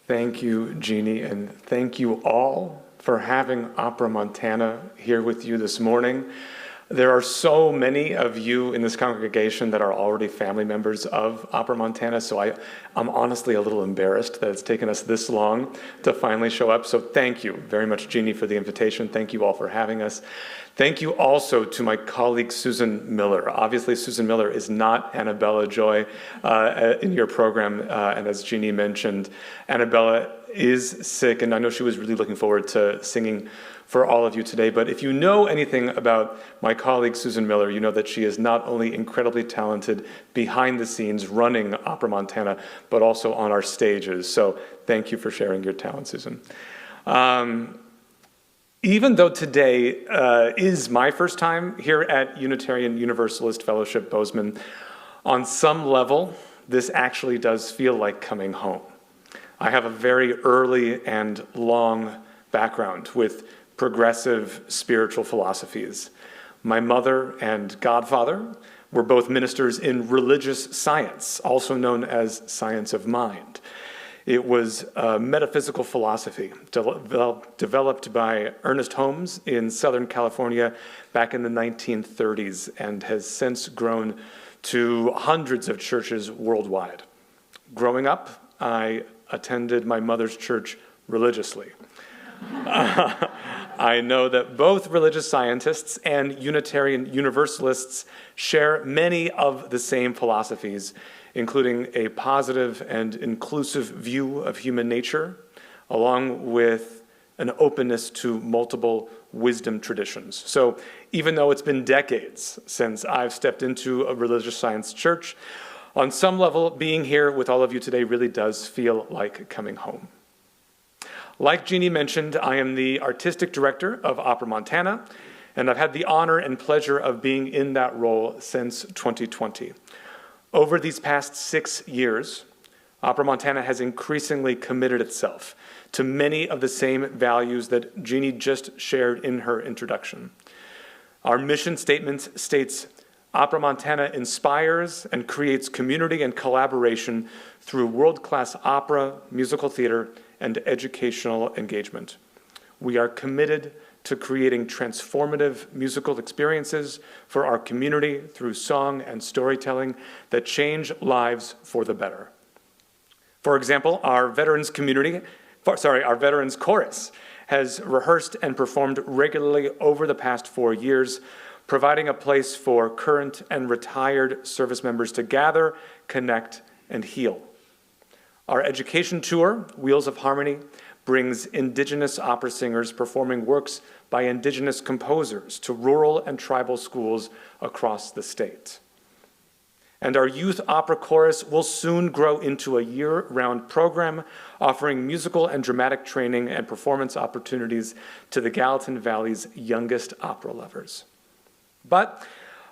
Thank you, Jeannie, and thank you all for having Opera Montana here with you this morning. There are so many of you in this congregation that are already family members of Opera Montana, so I'm honestly a little embarrassed that it's taken us this long to finally show up. So thank you very much, Jeannie, for the invitation. Thank you all for having us. Thank you also to my colleague, Susan Miller. Obviously, Susan Miller is not Annabella Joy in your program, and as Jeannie mentioned, Annabella is sick, and I know she was really looking forward to singing for all of you today. But if you know anything about my colleague Susan Miller, you know that she is not only incredibly talented behind the scenes running Opera Montana, but also on our stages. So thank you for sharing your talent, Susan. Even though today is my first time here at Unitarian Universalist Fellowship Bozeman, on some level, this actually does feel like coming home. I have a very early and long background with progressive spiritual philosophies. My mother and godfather were both ministers in religious science, also known as science of mind. It was a metaphysical philosophy developed by Ernest Holmes in Southern California back in the 1930s and has since grown to hundreds of churches worldwide. Growing up, I attended my mother's church religiously. I know that both religious scientists and Unitarian Universalists share many of the same philosophies, including a positive and inclusive view of human nature, along with an openness to multiple wisdom traditions. So even though it's been decades since I've stepped into a religious science church, on some level, being here with all of you today really does feel like coming home. Like Jeannie mentioned, I am the artistic director of Opera Montana, and I've had the honor and pleasure of being in that role since 2020. Over these past 6 years, Opera Montana has increasingly committed itself to many of the same values that Jeannie just shared in her introduction. Our mission statement states, Opera Montana inspires and creates community and collaboration through world-class opera, musical theater, and educational engagement. We are committed to creating transformative musical experiences for our community through song and storytelling that change lives for the better. For example, our veterans chorus has rehearsed and performed regularly over the past 4 years, providing a place for current and retired service members to gather, connect, and heal. Our education tour, Wheels of Harmony, brings Indigenous opera singers performing works by Indigenous composers to rural and tribal schools across the state. And our youth opera chorus will soon grow into a year-round program offering musical and dramatic training and performance opportunities to the Gallatin Valley's youngest opera lovers. But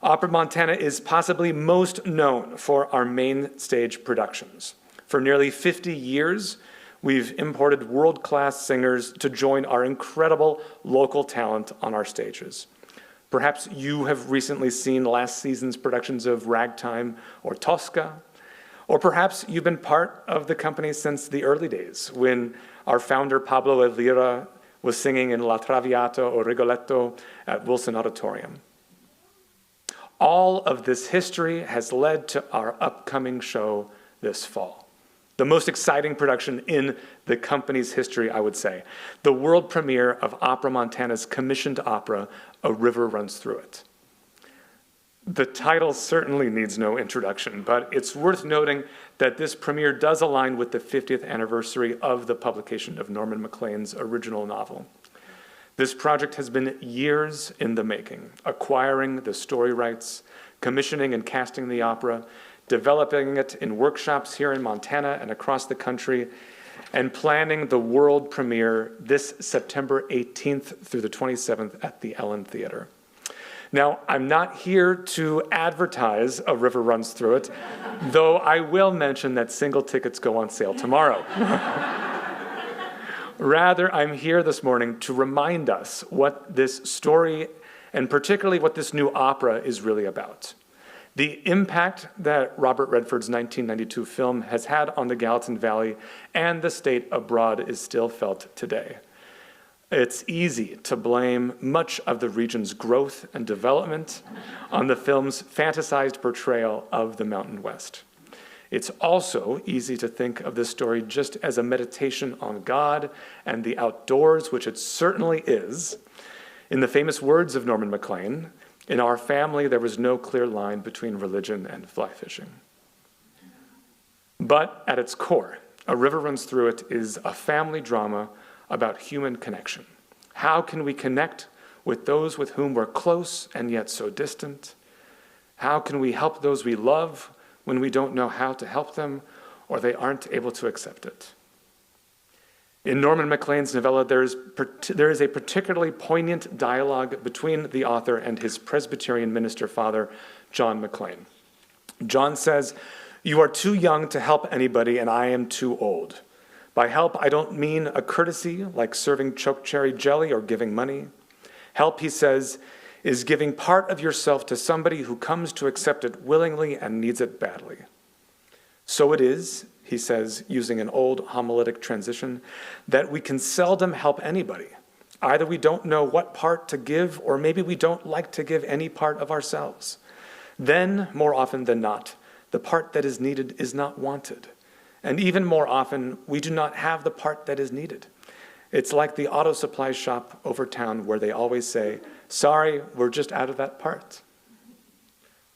Opera Montana is possibly most known for our main stage productions. For nearly 50 years, we've imported world-class singers to join our incredible local talent on our stages. Perhaps you have recently seen last season's productions of Ragtime or Tosca, or perhaps you've been part of the company since the early days when our founder Pablo Elvira was singing in La Traviata or Rigoletto at Wilson Auditorium. All of this history has led to our upcoming show this fall. The most exciting production in the company's history, I would say. The world premiere of Opera Montana's commissioned opera, A River Runs Through It. The title certainly needs no introduction, but it's worth noting that this premiere does align with the 50th anniversary of the publication of Norman Maclean's original novel. This project has been years in the making, acquiring the story rights, commissioning and casting the opera, developing it in workshops here in Montana and across the country, and planning the world premiere this September 18th through the 27th at the Ellen Theater. Now, I'm not here to advertise A River Runs Through It, though I will mention that single tickets go on sale tomorrow. Rather, I'm here this morning to remind us what this story, and particularly what this new opera, is really about. The impact that Robert Redford's 1992 film has had on the Gallatin Valley and the state abroad is still felt today. It's easy to blame much of the region's growth and development on the film's fantasized portrayal of the Mountain West. It's also easy to think of this story just as a meditation on God and the outdoors, which it certainly is. In the famous words of Norman Maclean, "In our family, there was no clear line between religion and fly fishing." But at its core, A River Runs Through It is a family drama about human connection. How can we connect with those with whom we're close and yet so distant? How can we help those we love when we don't know how to help them or they aren't able to accept it? In Norman Maclean's novella, there is a particularly poignant dialogue between the author and his Presbyterian minister father, John Maclean. John says, "You are too young to help anybody, and I am too old. By help, I don't mean a courtesy like serving choke cherry jelly or giving money. Help," he says, "is giving part of yourself to somebody who comes to accept it willingly and needs it badly. So it is," he says, using an old homiletic transition, "that we can seldom help anybody. Either we don't know what part to give, or maybe we don't like to give any part of ourselves. Then, more often than not, the part that is needed is not wanted. And even more often, we do not have the part that is needed. It's like the auto supply shop over town where they always say, 'Sorry, we're just out of that part.'"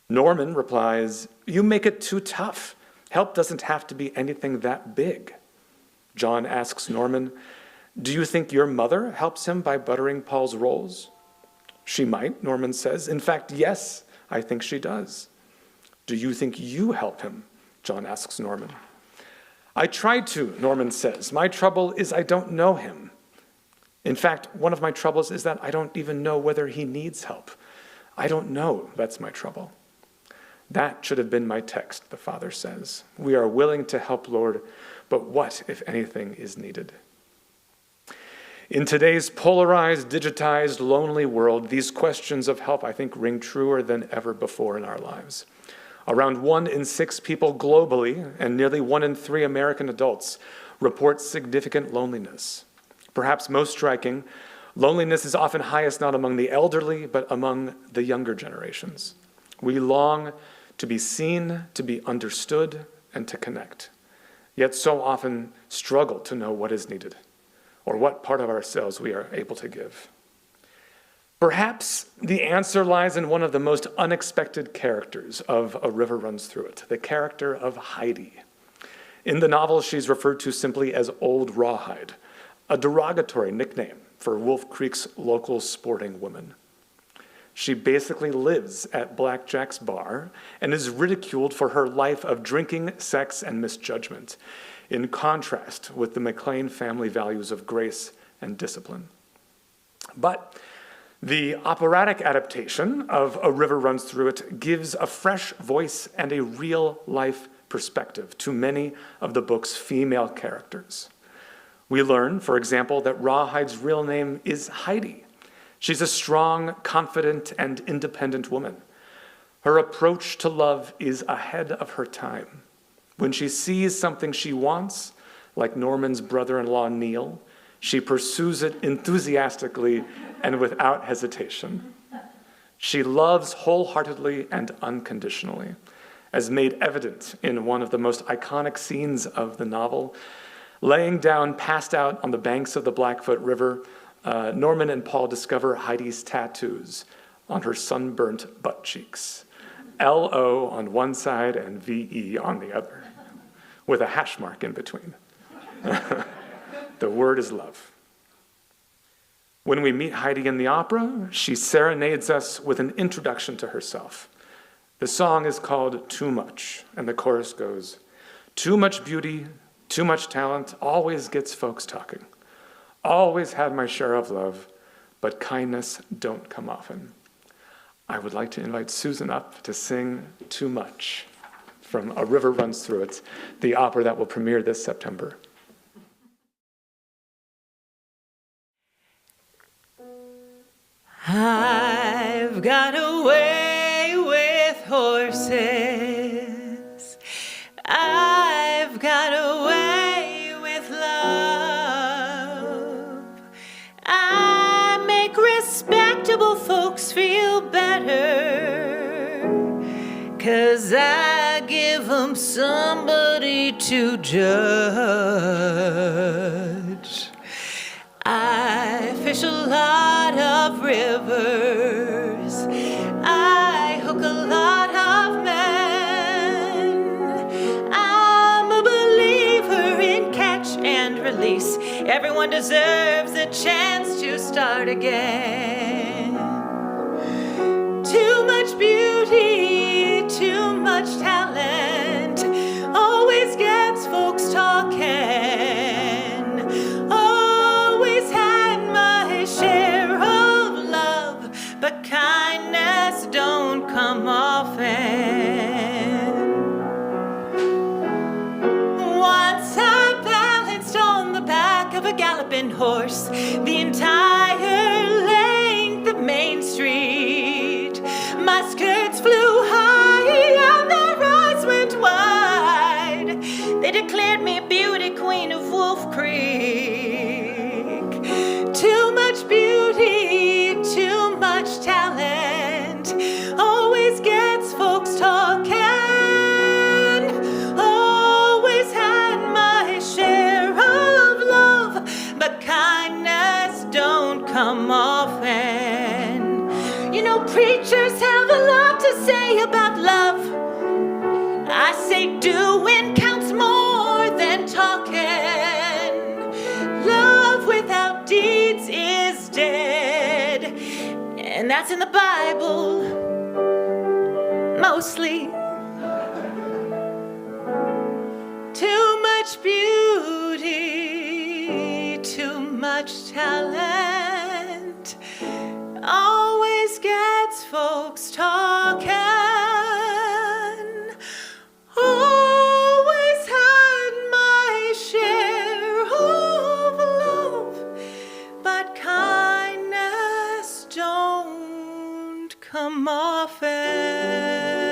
Norman replies, "You make it too tough. Help doesn't have to be anything that big." John asks Norman, "Do you think your mother helps him by buttering Paul's rolls?" "She might," Norman says. "In fact, yes, I think she does." "Do you think you help him?" John asks Norman. "I try to," Norman says. "My trouble is I don't know him. In fact, one of my troubles is that I don't even know whether he needs help. I don't know, that's my trouble." "That should have been my text," the father says. "We are willing to help, Lord, but what, if anything, is needed?" In today's polarized, digitized, lonely world, these questions of help, I think, ring truer than ever before in our lives. Around 1 in 6 people globally, and nearly 1 in 3 American adults, report significant loneliness. Perhaps most striking, loneliness is often highest not among the elderly, but among the younger generations. We long to be seen, to be understood, and to connect, yet so often struggle to know what is needed, or what part of ourselves we are able to give. Perhaps the answer lies in one of the most unexpected characters of A River Runs Through It, the character of Heidi. In the novel, she's referred to simply as Old Rawhide, a derogatory nickname for Wolf Creek's local sporting woman. She basically lives at Blackjack's bar and is ridiculed for her life of drinking, sex, and misjudgment, in contrast with the Maclean family values of grace and discipline. But the operatic adaptation of A River Runs Through It gives a fresh voice and a real-life perspective to many of the book's female characters. We learn, for example, that Rawhide's real name is Heidi. She's a strong, confident, and independent woman. Her approach to love is ahead of her time. When she sees something she wants, like Norman's brother-in-law Neil, she pursues it enthusiastically and without hesitation. She loves wholeheartedly and unconditionally, as made evident in one of the most iconic scenes of the novel. Laying down passed out on the banks of the Blackfoot River, Norman and Paul discover Heidi's tattoos on her sunburnt butt cheeks. L-O on one side and V-E on the other, with a hash mark in between. The word is love. When we meet Heidi in the opera, she serenades us with an introduction to herself. The song is called Too Much, and the chorus goes, "Too much beauty, too much talent always gets folks talking. Always had my share of love, but kindness don't come often." I would like to invite Susan up to sing Too Much from A River Runs Through It, the opera that will premiere this September. I've got a way with horses, gullible folks feel better, 'cause I give 'em somebody to judge. I fish a lot of rivers, I hook a lot of men. I'm a believer in catch and release. Everyone deserves a chance to start again. Too much beauty, too much talent always gets folks talking. Always had my share of love, but kindness don't come often. Once I balanced on the back of a galloping horse the entire length of Main Street. My skirts flew high and their eyes went wide. They declared me beauty queen of Wolf Creek. Too much beauty, too much talent always gets folks talking. Always had my share of love, but kindness don't come often. You know, preachers have a lot to say about love. I say doing counts more than talking. Love without deeds is dead, and that's in the Bible, mostly. Too much beauty, too much talent always gets folks talking. Always had my share of love, but kindness don't come often.